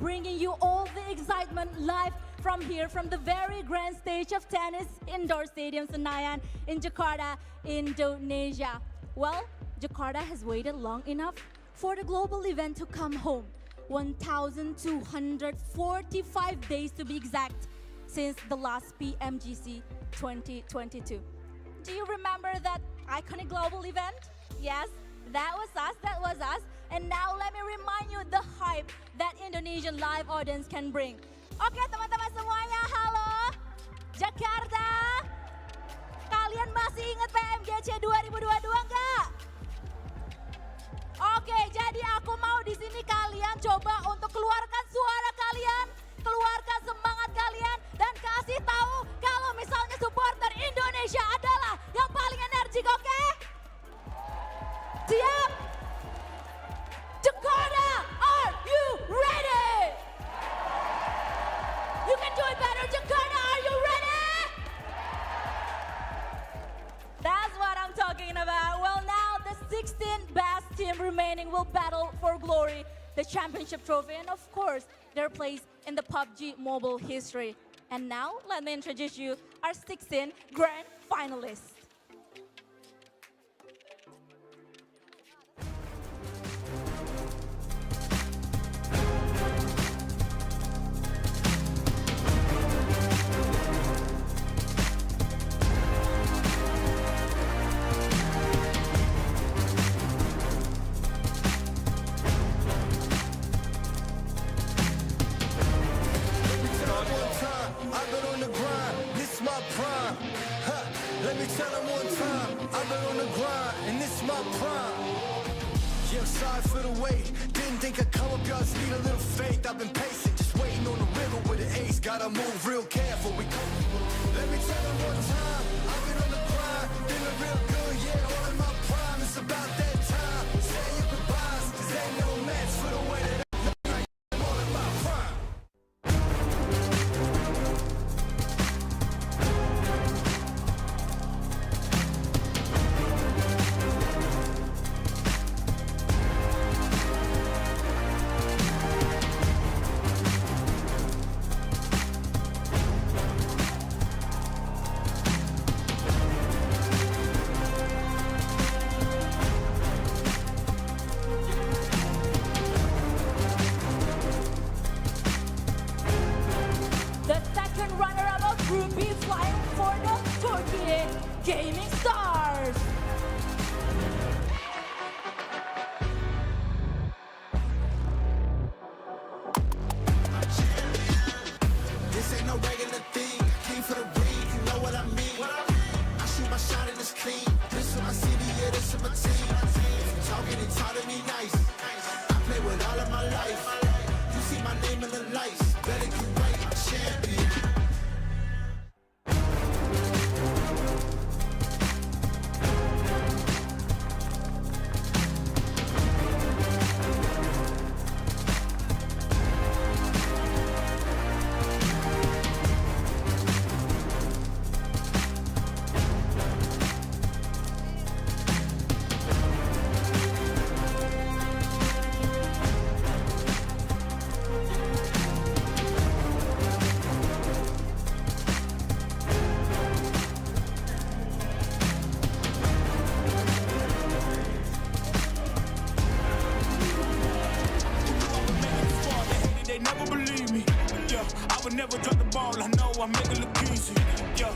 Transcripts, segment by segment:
bringing you all the excitement live from here, from the very grand stage of tennis indoor stadium Senayan in Jakarta, Indonesia. Well, Jakarta has waited long enough for the global event to come home. 1,245 days to be exact since the last PMGC 2022. Do you remember that iconic global event? Yes, that was us. And now let me remind you the hype that Indonesian live audience can bring. Oke teman-teman semuanya, halo Jakarta. Kalian masih ingat PMGC 2022 nggak? Oke, jadi aku mau di sini kalian coba untuk keluarkan suara kalian, keluarkan semangat kalian, dan kasih tahu kalau misalnya supporter Indonesia adalah yang paling energik, oke? Siap? Jakarta, are you ready? You can do it better, Jakarta, are you ready? That's what I'm talking about. Well, now the 16 best team remaining will battle for glory, the championship trophy, and of course, their place in the PUBG Mobile history. And now, let me introduce you our 16 grand finalists. Let me tell them one time, I've been on the grind, and this is my prime. Yeah, I'm sorry for the wait, didn't think I'd come up, y'all just need a little faith. I've been patient, just waiting on the river with an ace. Gotta move real careful, we come. Let me tell them one time, I've been on the grind, feeling real good, yeah, all in my prime. It's about that time, say your goodbyes, cause ain't no match for the way that I'm all in my prime. Gaming Stars. This ain't no regular thing. Came for the ring, you know what I mean. I shoot my shot and it's clean. This is my city, yeah, this is my team. If you talking and talk to me nice, I play with all of my life. You see my name in the lights, better get right, I'm champion. Never drop the ball, I know I make it look easy. Yeah,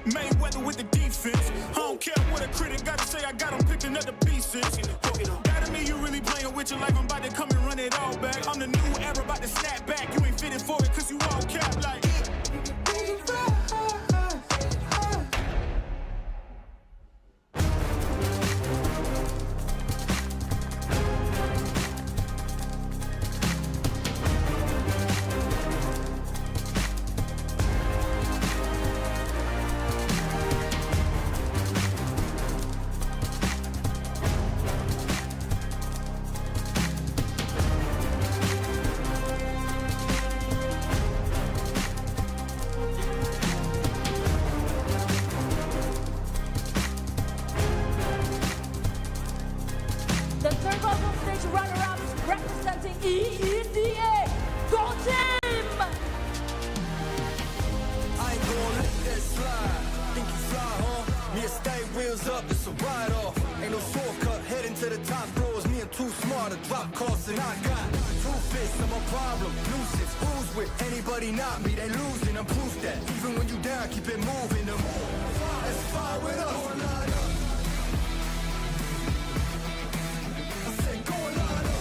Mayweather with the defense. I don't care what a critic got to say, I got them picking up the pieces. That to me, you really playing with your life, I'm about to come and run it all back. I'm the new era, about to snap back. You ain't fitting for it, cause you all cap like. wheels up, it's a ride-off. Ain't no shortcut, heading to the top floors. Me and too smart to drop costs, and I got two fists, I'm a problem. Nuisance, who's with anybody not me? They losing, I'm proof that. Even when you down, keep it moving. The move, let's fire with us. I said, go and line up.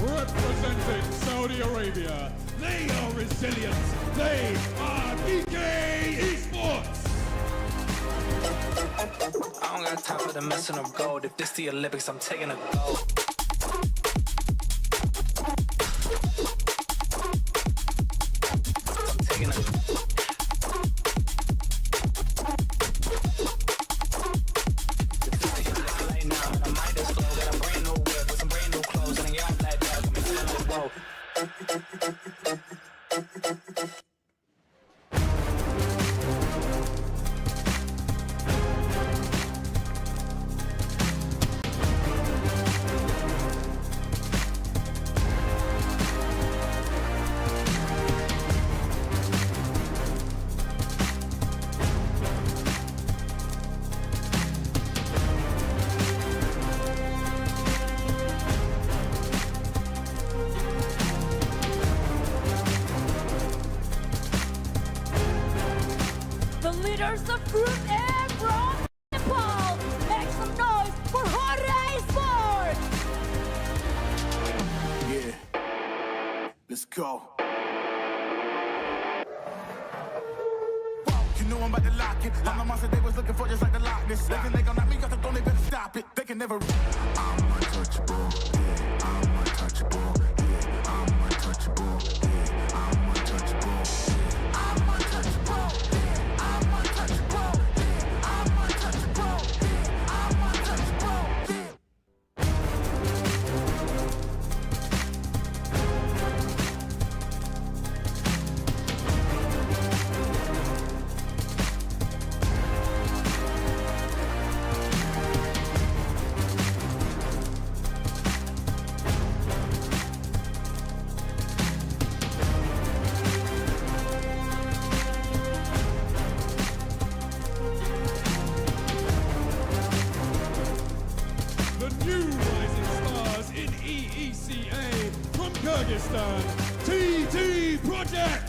Representing Saudi Arabia, they are resilient. They are PK Esports. I don't got time for the messing of gold. If this the Olympics, I'm taking a gold. I'm taking a late now, and I might just flow. Got a brand new whip with some brand new clothes, and a young black dog. Got me feeling like, whoa. The leaders of Group A from Nepal, make some noise for Hore Sports! Yeah, let's go. You know I'm about to lock it. I'm the monster they was looking for, just like the Loch Ness. They gon' knock me off the throne, they better stop it. They can never. I'm untouchable. Yeah, I'm untouchable. Yeah, I'm untouchable. Yeah, I'm untouchable. Yeah, I'm untouchable. Yeah, I'm untouchable. Yeah, I'm untouchable. Yeah, I'm untouchable. Yeah. The new rising stars in EECA from Kyrgyzstan, TT Project.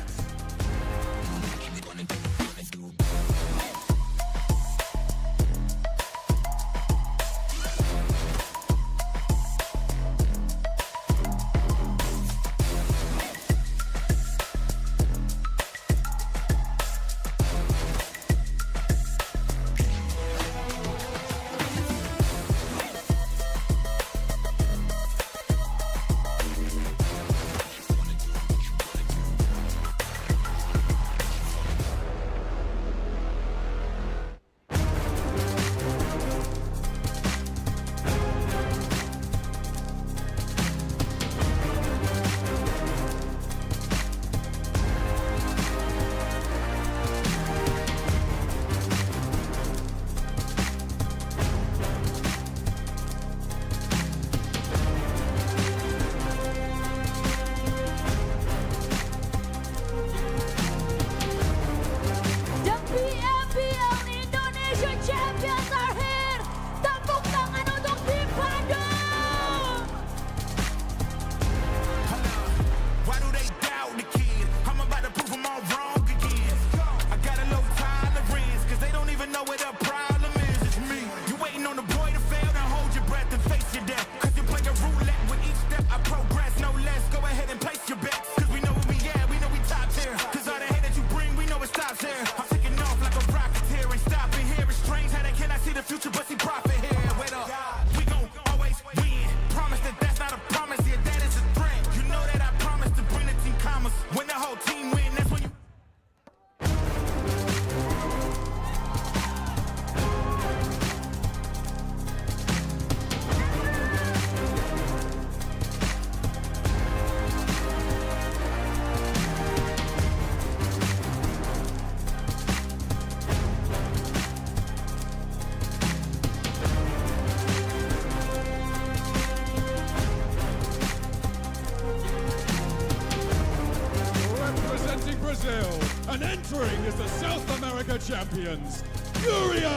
is the South America champions, Furia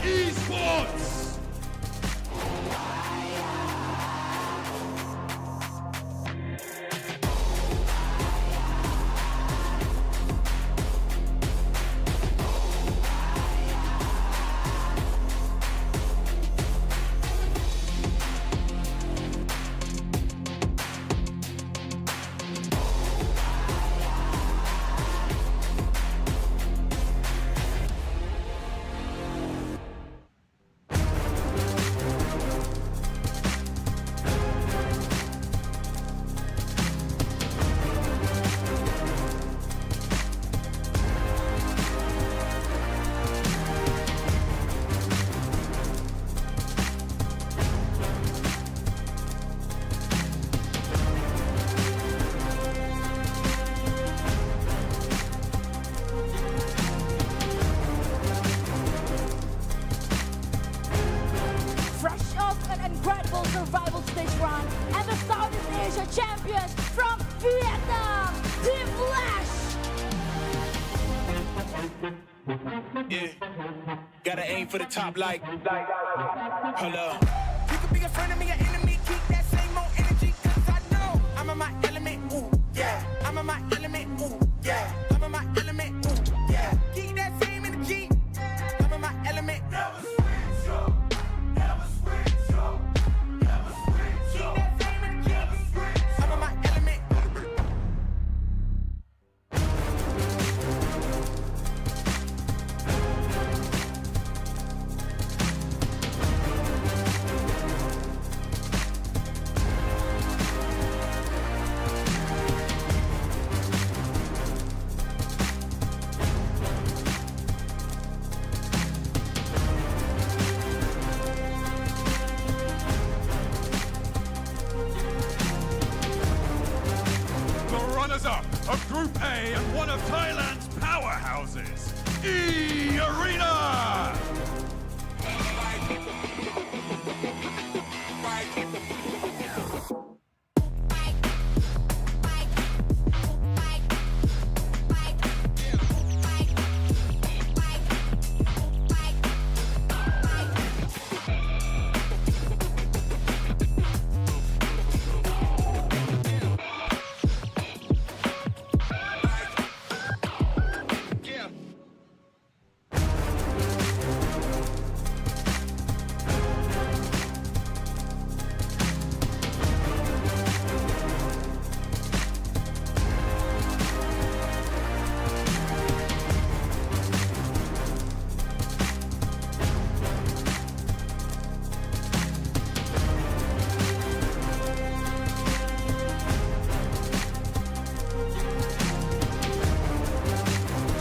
Esports! Fresh off an incredible survival stage run and the Southeast Asia champions from Vietnam, Team Flash! Yeah, gotta aim for the top like, hold up. You could be a friend of me, an enemy, keep that same old energy, cause I know I'm in my element, ooh, yeah. I'm in my element, ooh, yeah. I'm in my element, ooh, yeah. Keep that same energy, I'm in my element. Never switch up, never switch up, never switch up. Keep that same energy, never switch up. I'm in my element. The runners-up of Group A and one of Thailand's powerhouses, E-Arena!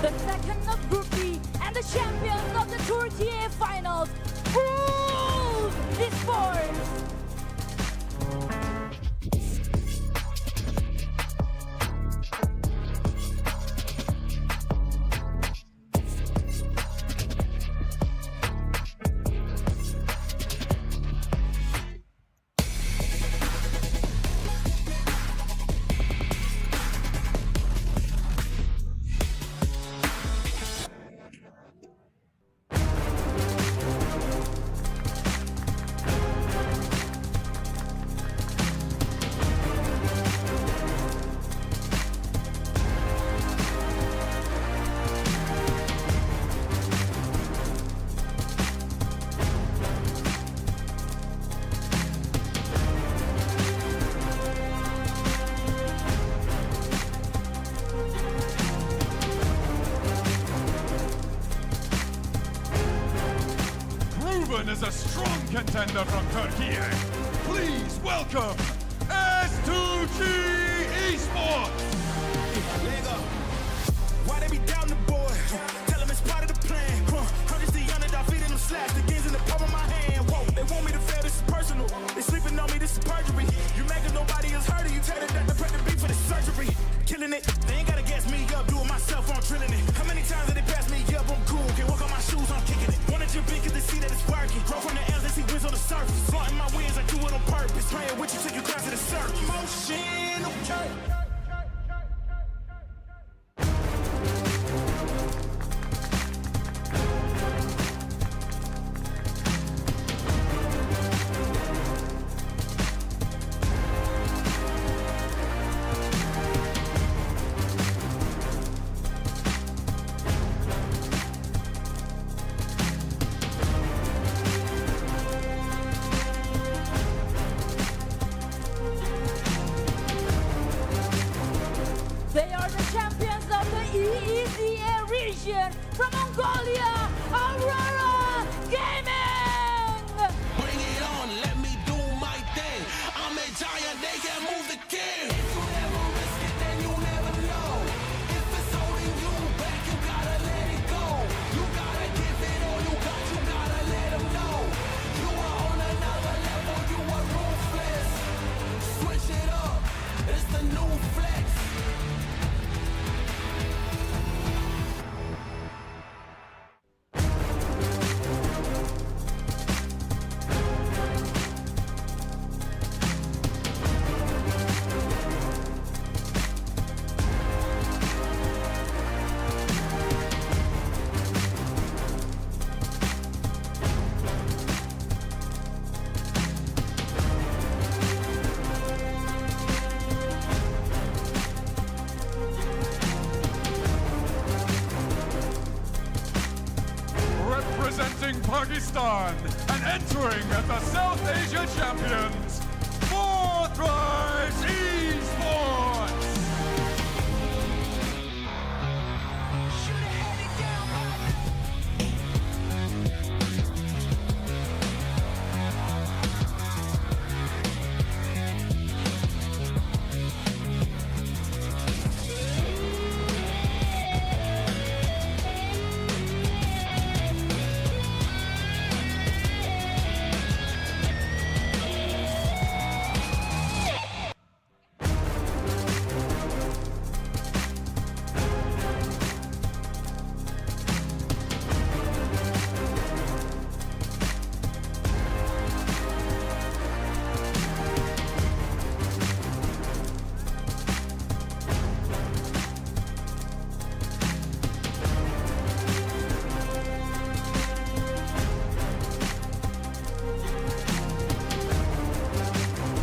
The second of Group B and the champions of the Tour TA Finals, Move Esports! Proven as a strong contender from Turkey, please welcome S2G Esports! Lego. Why they be down the boy? Tell them it's part of the plan. I'm just the underdog feeding them slaps. The gains in the palm of my hand. Whoa, they want me to fail, this is personal. They sleeping on me, this is perjury. You make it, nobody has heard of you. Tell them that the pregnant beat for the surgery. Killing it, they ain't gotta gas me up. Do it myself, I'm drilling it. How many times did they pass me up? I'm cool, can walk on my shoes, I'm kicking it. Wanna jump in cause they see that it's working. Grow from the L's, they see wins on the surface. Flaunting my wins, I do it on purpose. Praying with you till you climb to the surface. Motion, okay. from Mongolia, Aurora Gaming! Bring it on, let me do my thing. I'm a giant, they can move the king. If you never risk it, then you never know. If it's holding you back, you gotta let it go. You gotta give it all you got, you gotta let them know. You are on another level, you are ruthless. Switch it up, it's the new flex. Representing Pakistan and entering as the South Asia champions, Forthright Esports!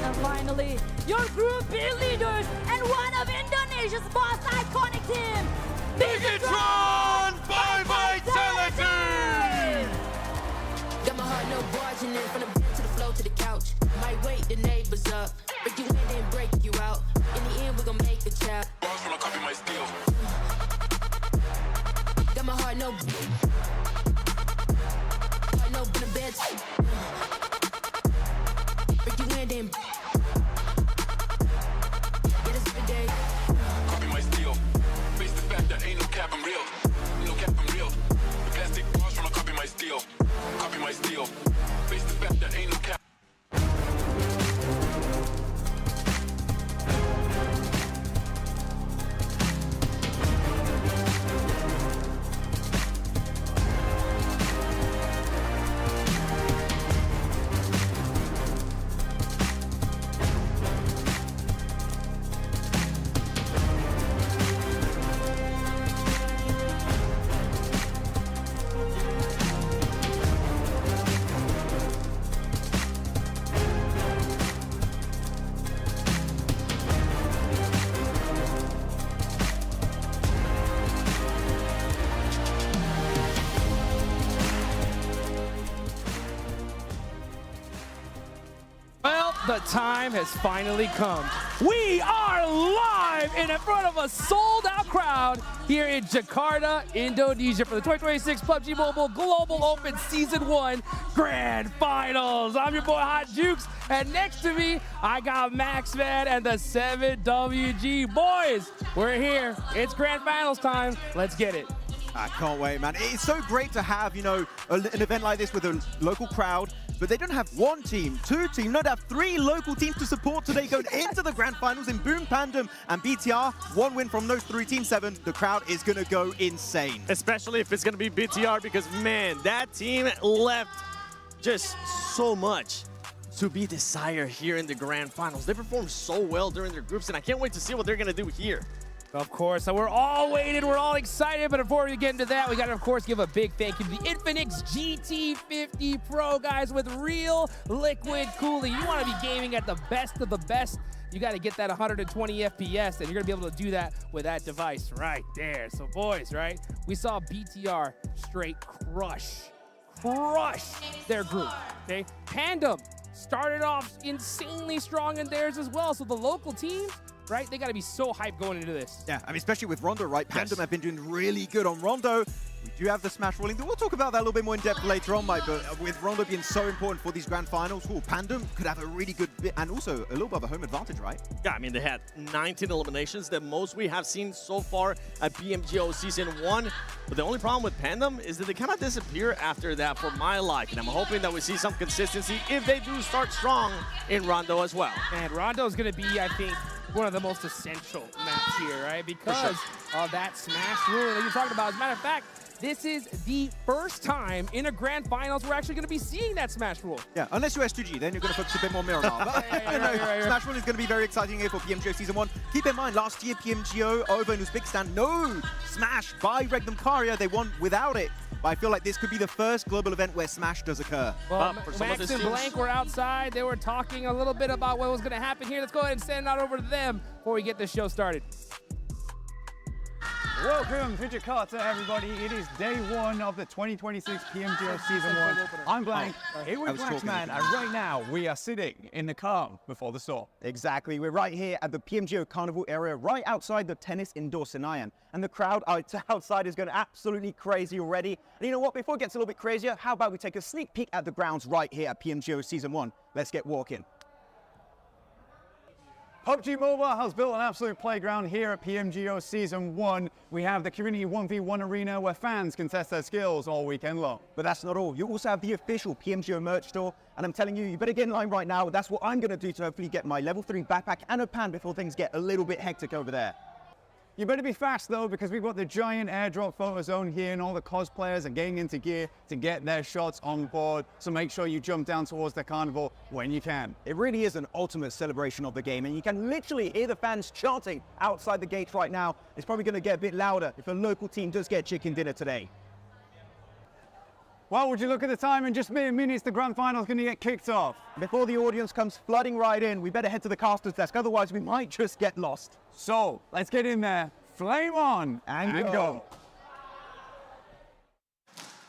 And finally, your Group B leaders and one of Indonesia's most iconic team, Bigatron by Vitality! Got my heart, no barging in. From the bed to the floor to the couch. Might wake the neighbors up. Break you in, then break you out. In the end, we're gonna make a child. Bars when I copy my steel. Got my heart, no. Heart, no, in the bed. Break you in, then. Get us every day. Copy my steel. Face the fact that ain't no cap, I'm real. No cap, I'm real. The plastic bars when I copy my steel. Copy my steel. Face the fact that ain't no cap. Well, the time has finally come. We are live in front of a sold-out crowd here in Jakarta, Indonesia for the 2026 PUBG Mobile Global Open Season 1 Grand Finals. I'm your boy Hot Jukes, and next to me, I got Maxman and the 7WG. Boys, we're here. It's Grand Finals time. Let's get it. I can't wait, man. It's so great to have, you know, an event like this with a local crowd, but they don't have one team, two teams, no, they have three local teams to support today going into the grand finals in Boom Pandem and BTR. One win from those three, Team 7. The crowd is going to go insane. Especially if it's going to be BTR, because, man, that team left just so much to be desired here in the grand finals. They performed so well during their groups, and I can't wait to see what they're going to do here. Of course, so we're all waiting, we're all excited, but before we get into that, we gotta, of course, give a big thank you to the Infinix GT50 Pro, guys, with real liquid cooling. You wanna be gaming at the best of the best, you gotta get that 120 FPS, and you're gonna be able to do that with that device right there. So boys, right, we saw BTR straight crush their group, okay? Pandem started off insanely strong in theirs as well, so the local teams, right? They got to be so hyped going into this. Yeah, I mean, especially with Rondo, right? Pandem have been doing really good on Rondo. We do you have the smash rolling? We'll talk about that a little bit more in depth later on, Mike, but with Rondo being so important for these grand finals, Pandem could have a really good bit and also a little bit of a home advantage, right? Yeah, I mean, they had 19 eliminations, the most we have seen so far at PMGO Season 1. But the only problem with Pandem is that they kind of disappear after that for my liking. I'm hoping that we see some consistency if they do start strong in Rondo as well. And Rondo's going to be, I think, one of the most essential maps here, right? Because of that smash rule that you're talking about. As a matter of fact, this is the first time in a grand finals we're actually going to be seeing that smash rule. Yeah, unless you're S2G, then you're going to focus a bit more Miramar. But, smash rule is going to be very exciting here for PMGO Season 1. Keep in mind, last year PMGO over in Uzbekistan, no smash by Regnum Karya. They won without it. But I feel like this could be the first global event where smash does occur. Well, Max and Blank were outside. They were talking a little bit about what was going to happen here. Let's go ahead and send it out over to them before we get this show started. Welcome to Jakarta, everybody. It is day one of the 2026 PMGO Season 1. I'm Blank, here with Blacksman, and right now we are sitting in the calm before the storm. Exactly, we're right here at the PMGO Carnival area, right outside the tennis indoor Senayan. And the crowd outside is going absolutely crazy already. And you know what, before it gets a little bit crazier, how about we take a sneak peek at the grounds right here at PMGO Season 1. Let's get walking. PUBG Mobile has built an absolute playground here at PMGO Season 1. We have the community 1v1 arena where fans can test their skills all weekend long. But that's not all. You also have the official PMGO merch store. And I'm telling you, you better get in line right now. That's what I'm going to do to hopefully get my level 3 backpack and a pan before things get a little bit hectic over there. You better be fast though, because we've got the giant airdrop photo zone here and all the cosplayers are getting into gear to get their shots on board. So make sure you jump down towards the carnival when you can. It really is an ultimate celebration of the game, and you can literally hear the fans chanting outside the gates right now. It's probably going to get a bit louder if a local team does get chicken dinner today. Well, would you look at the time? In just mere minutes, the grand final's going to get kicked off. Before the audience comes flooding right in, we better head to the caster's desk, otherwise we might just get lost. So, let's get in there, flame on, and go.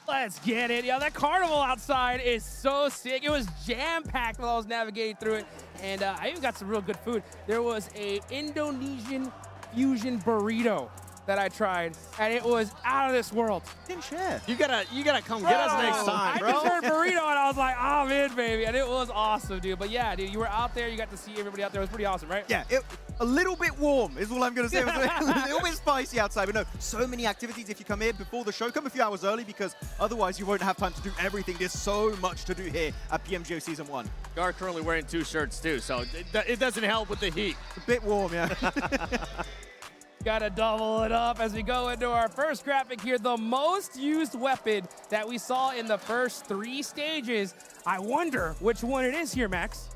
Let's get it. Yo, that carnival outside is so sick. It was jam-packed while I was navigating through it. And I even got some real good food. There was a Indonesian fusion burrito that I tried, and it was out of this world. Didn't share. You gotta come get us next time, bro. I just heard burrito, and I was like, I'm in, baby. And it was awesome, dude. But yeah, dude, you were out there. You got to see everybody out there. It was pretty awesome, right? Yeah, a little bit warm is all I'm going to say. It was a little bit spicy outside, but no, so many activities. If you come here before the show, come a few hours early, because otherwise you won't have time to do everything. There's so much to do here at PMGO Season 1. You are currently wearing 2 shirts too, so it doesn't help with the heat. A bit warm, yeah. Gotta double it up as we go into our first graphic here. The most used weapon that we saw in the first 3 stages. I wonder which one it is here, Max.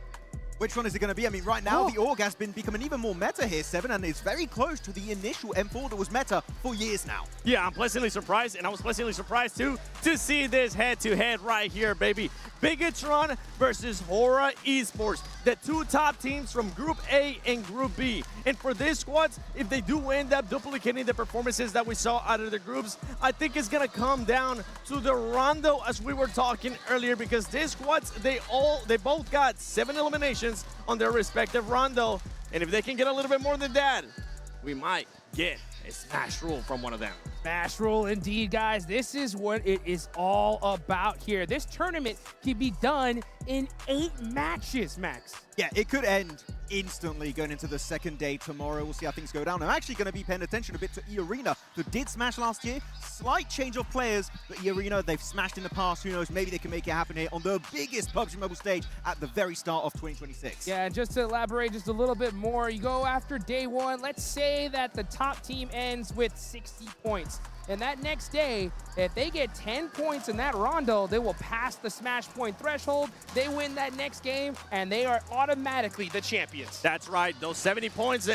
Which one is it going to be? I mean, right now, the AUG has been becoming even more meta here, Seven, and it's very close to the initial M4 that was meta for years now. Yeah, I'm pleasantly surprised, and I was pleasantly surprised, too, to see this head-to-head right here, baby. Bigatron versus Hora Esports, the 2 top teams from Group A and Group B. And for these squads, if they do end up duplicating the performances that we saw out of the groups, I think it's going to come down to the Rondo, as we were talking earlier, because these squads, they both got 7 eliminations on their respective Rondo. And if they can get a little bit more than that, we might get a smash rule from one of them. Smash rule indeed, guys. This is what it is all about here. This tournament can be done in 8 matches, Max. Yeah, it could end instantly going into the second day tomorrow. We'll see how things go down. I'm actually going to be paying attention a bit to E-Arena, who did smash last year. Slight change of players, but E-Arena, they've smashed in the past. Who knows, maybe they can make it happen here on the biggest PUBG Mobile stage at the very start of 2026. Yeah, and just to elaborate just a little bit more, you go after day 1. Let's say that the top team ends with 60 points. And that next day, if they get 10 points in that rondo, they will pass the smash point threshold. They win that next game, and they are automatically the champions. That's right. Those 70 points,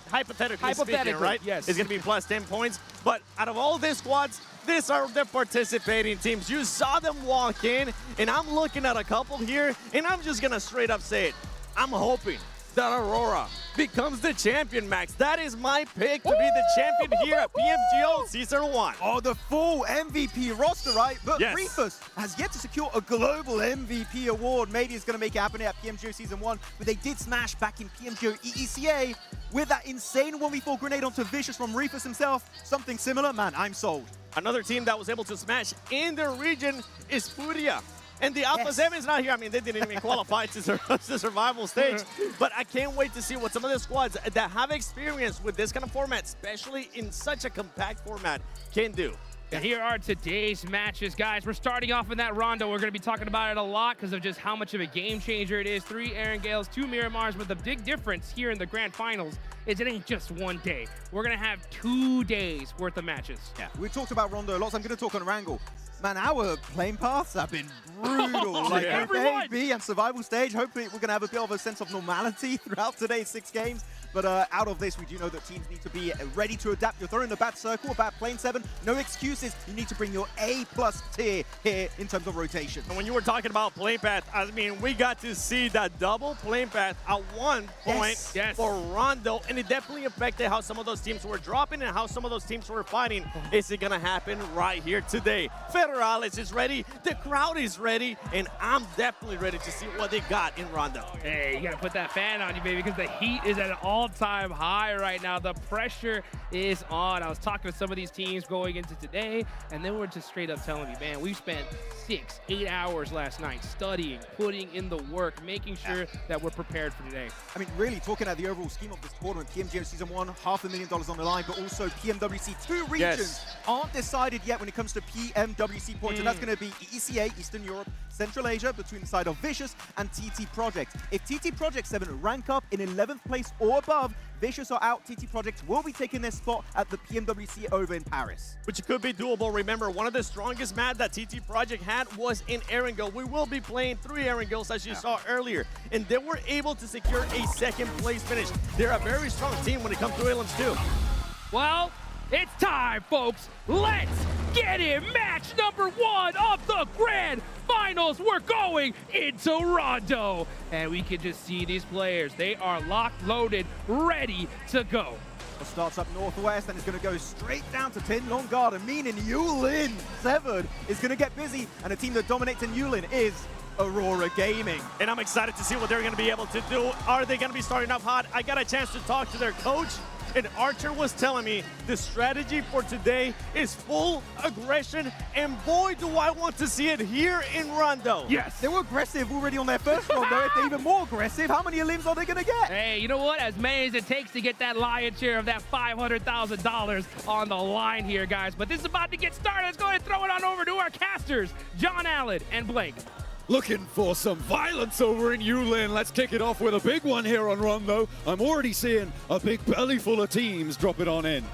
hypothetically speaking, right? Yes. Is going to be plus 10 points. But out of all these squads, these are the participating teams. You saw them walk in, and I'm looking at a couple here, and I'm just going to straight up say it. I'm hoping that Aurora becomes the champion, Max. That is my pick to be the champion here at PMGO Season 1. Oh, the full MVP roster, right? But Yes. Rufus has yet to secure a global MVP award. Maybe it's going to make it happen at PMGO Season 1, but they did smash back in PMGO EECA with that insane 1v4 grenade onto Vicious from Rufus himself. Something similar, man, I'm sold. Another team that was able to smash in their region is Furia. And the Alpha 7 is not here. I mean, they didn't even qualify to the survival stage. But I can't wait to see what some of the squads that have experience with this kind of format, especially in such a compact format, can do. And here are today's matches, guys. We're starting off in that Rondo. We're going to be talking about it a lot because of just how much of a game changer it is. 3 Aaron Gales, 2 Miramars, but the big difference here in the grand finals is it ain't just one day. We're going to have 2 days worth of matches. Yeah, we talked about Rondo a lot, so I'm going to talk on Wrangle. Man, our playing paths have been brutal. Like A, B, and survival stage. Hopefully, we're going to have a bit of a sense of normality throughout today's 6 games. But out of this, we do know that teams need to be ready to adapt. You're throwing the bad circle, bad plane 7. No excuses. You need to bring your A+ tier here in terms of rotation. And when you were talking about plane path, I mean, we got to see that double plane path at one point for Rondo, and it definitely affected how some of those teams were dropping and how some of those teams were fighting. Is it going to happen right here today? Federales is ready, the crowd is ready, and I'm definitely ready to see what they got in Rondo. Hey, you got to put that fan on you, baby, because the heat is at an all-time high right now. The pressure is on. I was talking to some of these teams going into today, and they were just straight up telling me, man, we've spent 6-8 hours last night studying, putting in the work, making sure that we're prepared for today. I mean, really, talking about the overall scheme of this tournament, PMGO Season 1, $500,000 on the line, but also PMWC. 2 regions aren't decided yet when it comes to PMWC points, and that's going to be EECA, Eastern Europe, Central Asia, between the side of Vicious and TT Project. If TT Project 7 rank up in 11th place or above, Vicious are out, TT Project will be taking their spot at the PMWC over in Paris. Which could be doable. Remember, one of the strongest map that TT Project had was in Erangel. We will be playing 3 Erangels, as you saw earlier, and they were able to secure a 2nd place finish. They're a very strong team when it comes to Elims too. Well, it's time, folks. Let's get it. Match number 1 of the grand finals. We're going into Rondo. And we can just see these players. They are locked, loaded, ready to go. It starts up northwest and it's going to go straight down to Tin Long Garden, meaning Yulin 7 is going to get busy. And a team that dominates in Yulin is Aurora Gaming. And I'm excited to see what they're going to be able to do. Are they going to be starting off hot? I got a chance to talk to their coach, and Archer was telling me the strategy for today is full aggression, and boy, do I want to see it here in Rondo. Yes. They were aggressive already on their first Rondo. If they're even more aggressive, how many limbs are they going to get? Hey, you know what? As many as it takes to get that lion's share of that $500,000 on the line here, guys. But this is about to get started. Let's go ahead and throw it on over to our casters, John Allen and Blake. Looking for some violence over in Yulin. Let's kick it off with a big one here on Rondo. I'm already seeing a big belly full of teams drop it on in.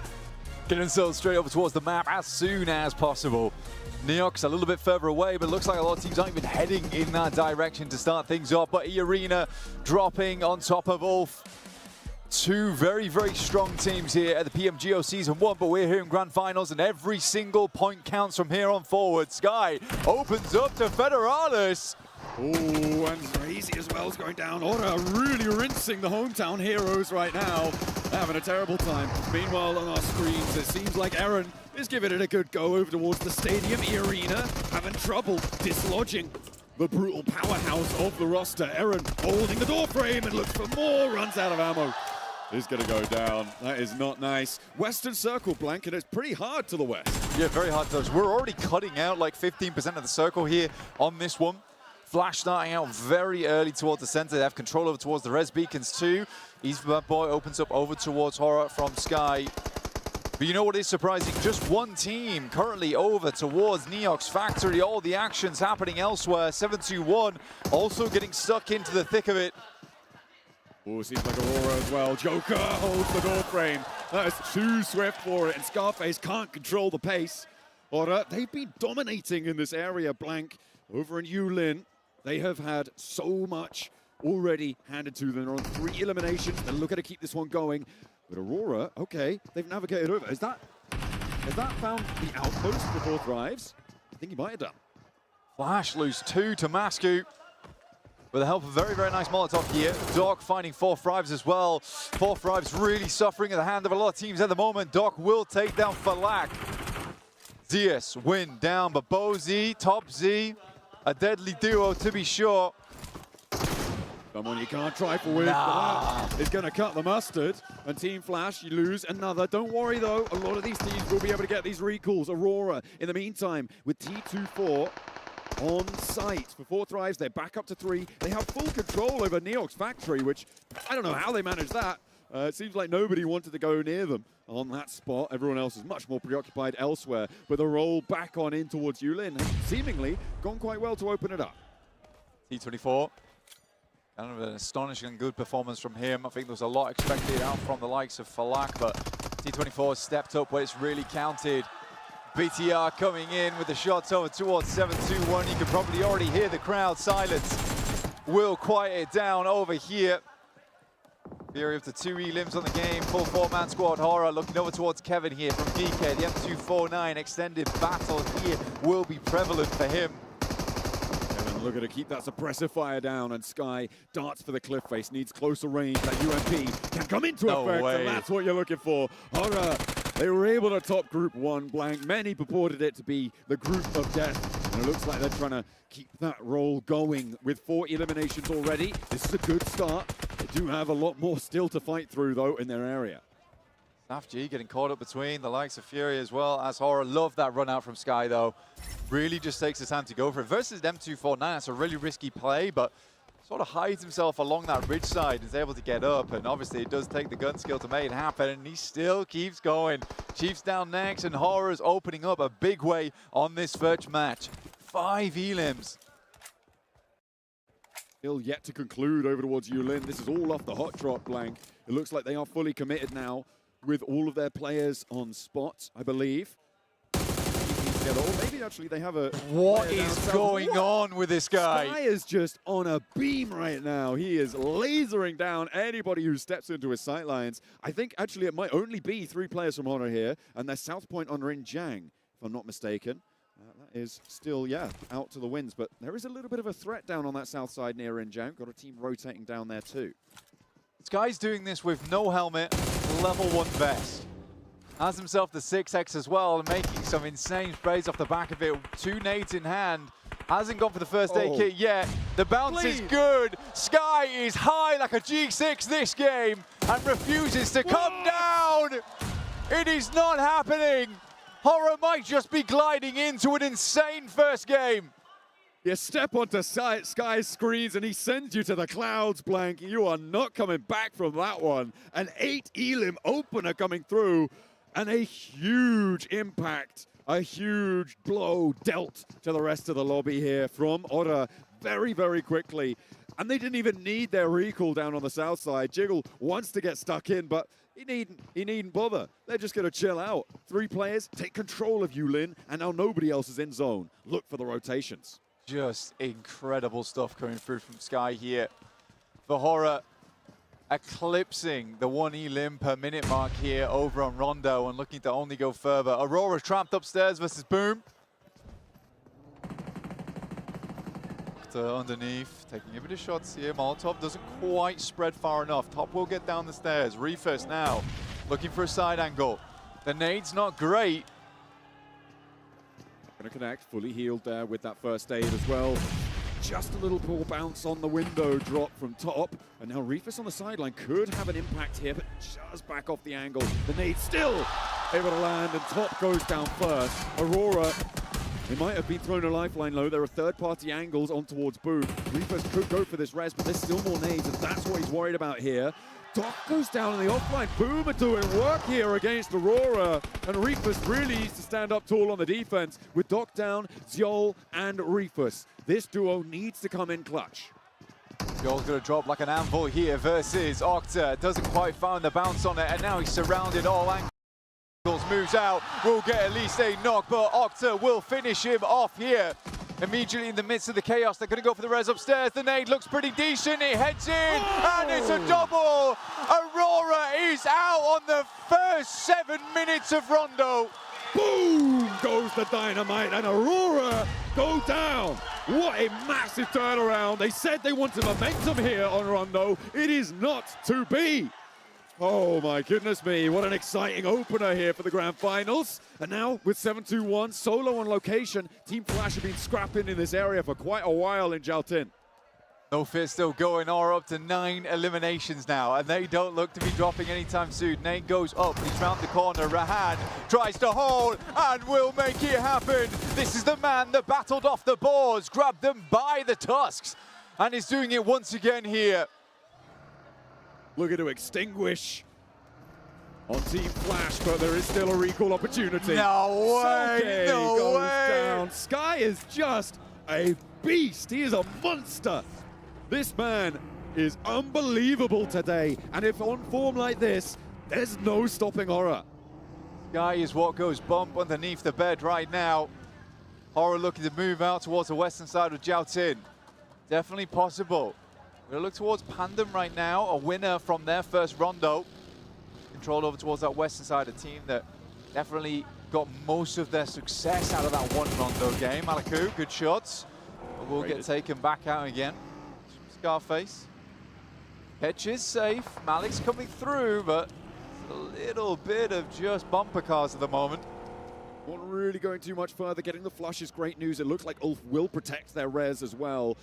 Getting themselves straight over towards the map as soon as possible. Neox a little bit further away, but looks like a lot of teams aren't even heading in that direction to start things off. But E-Arena dropping on top of Ulf. 2 very, very strong teams here at the PMGO Season 1, but we're here in Grand Finals, and every single point counts from here on forward. Sky opens up to Federales. Oh, and Crazy as well is going down. Aura really rinsing the hometown heroes right now. Having a terrible time. Meanwhile, on our screens, it seems like Aaron is giving it a good go over towards the stadium. E-Arena having trouble dislodging the brutal powerhouse of the roster. Aaron holding the door frame and looks for more, runs out of ammo. Is going to go down. That is not nice. Western circle blank, and it's pretty hard to the west. Yeah, very hard to us. We're already cutting out like 15% of the circle here on this one. Flash starting out very early towards the center. They have control over towards the res beacons too. Eastbound Boy opens up over towards Horror from Sky. But you know what is surprising? Just one team currently over towards Neox Factory. All the actions happening elsewhere. 7-2-1 also getting stuck into the thick of it. Oh, seems like Aurora as well. Joker holds the door frame. That is too swift for it, and Scarface can't control the pace. Aurora, they've been dominating in this area, blank. Over in Yulin, they have had so much already handed to them. They're on 3 eliminations. They're looking to keep this one going. But Aurora, okay, they've navigated over. Has that found the outpost before Thrives? I think he might have done. Flash lose 2 to Masku. with the help of a very, very nice Molotov here. Doc finding 4 Thrives as well. 4 Thrives really suffering at the hand of a lot of teams at the moment. Doc will take down Falak. Diaz win down, but Bozy, Top Z, a deadly duo to be sure. Someone you can't trifle with, but that is going to cut the mustard. And Team Flash, you lose another. Don't worry, though. A lot of these teams will be able to get these recalls. Aurora, in the meantime, with T24 on site. For 4 Thrives, they're back up to 3. They have full control over Neox Factory, which I don't know how they managed that. It seems like nobody wanted to go near them on that spot. Everyone else is much more preoccupied elsewhere. But the roll back on in towards Yulin has seemingly gone quite well to open it up. T24. Kind of an astonishing good performance from him. I think there was a lot expected out from the likes of Falak, but T24 stepped up where it's really counted. BTR coming in with the shots over towards 7-2-1. You can probably already hear the crowd silence. Will quiet it down over here. Fury of the 2 elims on the game. Full 4-man squad. Horror looking over towards Kevin here from DK. The M249 extended battle here will be prevalent for him. Looking to keep that suppressive fire down, and Sky darts for the cliff face, needs closer range. That UMP can come into effect, and that's what you're looking for. Horror, they were able to top Group 1 blank. Many purported it to be the group of death, and it looks like they're trying to keep that roll going with 4 eliminations already. This is a good start. They do have a lot more still to fight through, though, in their area. Snaf G getting caught up between the likes of Fury as well as Horror. Love that run out from Sky, though. Really just takes the time to go for it. Versus M249, that's a really risky play, but sort of hides himself along that ridge side and is able to get up. And obviously, it does take the gun skill to make it happen, and he still keeps going. Chiefs down next, and Horror's opening up a big way on this first match. 5 elims. Still yet to conclude over towards Yulin. This is all off the hot drop blank. It looks like they are fully committed now with all of their players on spot, I believe. Or maybe actually they have a... What is going on with this guy? Sky is just on a beam right now. He is lasering down anybody who steps into his sight lines. I think actually it might only be 3 players from Honor here, and they're South Point, Honor, and Jang, if I'm not mistaken. That is still, out to the winds, but there is a little bit of a threat down on that south side near Injang. Got a team rotating down there too. Sky's doing this with no helmet, level 1 vest. Has himself the 6x as well, and making some insane sprays off the back of it. 2 nades in hand. Hasn't gone for the first aid kit yet. The bounce is good. Sky is high like a G6 this game and refuses to come down. It is not happening. Horror might just be gliding into an insane first game. You step onto Sky's screens and he sends you to the clouds, blank. You are not coming back from that one. An 8 elim opener coming through, and a huge impact, a huge blow dealt to the rest of the lobby here from Otter very, very quickly. And they didn't even need their recall down on the south side. Jiggle wants to get stuck in, but he needn't bother. They're just going to chill out. 3 players take control of Yulin, and now nobody else is in zone. Look for the rotations. Just incredible stuff coming through from Sky here. For Horror, eclipsing the 1 elim per minute mark here over on Rondo and looking to only go further. Aurora trapped upstairs versus Boom. Underneath, taking a bit of shots here. Molotov doesn't quite spread far enough. Top will get down the stairs. Refirst now, looking for a side angle. The nade's not great. Going to connect, fully healed there with that first aid as well. Just a little poor bounce on the window drop from Top. And now Refus on the sideline could have an impact here, but just back off the angle. The nade still able to land, and Top goes down first. Aurora, they might have been thrown a lifeline low. There are third-party angles on towards Boom. Refus could go for this res, but there's still more nades, and that's what he's worried about here. Doc goes down in the offline. Boom are doing work here against Aurora. And Refus really needs to stand up tall on the defense with Doc down, Zyol and Refus. This duo needs to come in clutch. Zyol's going to drop like an anvil here versus Octa. Doesn't quite find the bounce on it, and now he's surrounded all angles. Moves out, will get at least a knock, but Octa will finish him off here. Immediately in the midst of the chaos, they're going to go for the res upstairs. The nade looks pretty decent. It heads in, and it's a double. Aurora is out on the first 7 minutes of Rondo. Boom! goes the dynamite, and Aurora go down. What a massive turnaround. They said they wanted momentum here on Rondo. It is not to be. Oh my goodness me, what an exciting opener here for the grand finals. And now with 7-2-1, solo on location, Team Flash have been scrapping in this area for quite a while in Jiaotin. No Fear still going, Aura up to 9 eliminations now, and they don't look to be dropping anytime soon. Nate goes up, he's round the corner, Rahan tries to hold and will make it happen. This is the man that battled off the boards, grabbed them by the tusks, and is doing it once again here. Looking to extinguish on Team Flash, but there is still a recall opportunity. No way, Soke no goes way. down. Sky is just a beast. He is a monster. This man is unbelievable today, and if on form like this, there's no stopping Aura. Sky is what goes bump underneath the bed right now. Aura looking to move out towards the western side of Jiaotin. Definitely possible. We're gonna look towards Pandem right now, a winner from their first rondo. Control over towards that western side, a team that definitely got most of their success out of that one rondo game. Malaku, good shots, but will get taken back out again. Scarface. Pitch is safe, Malik's coming through, but a little bit of just bumper cars at the moment. Not really going too much further. Getting the flush is great news. It looks like Ulf will protect their res as well.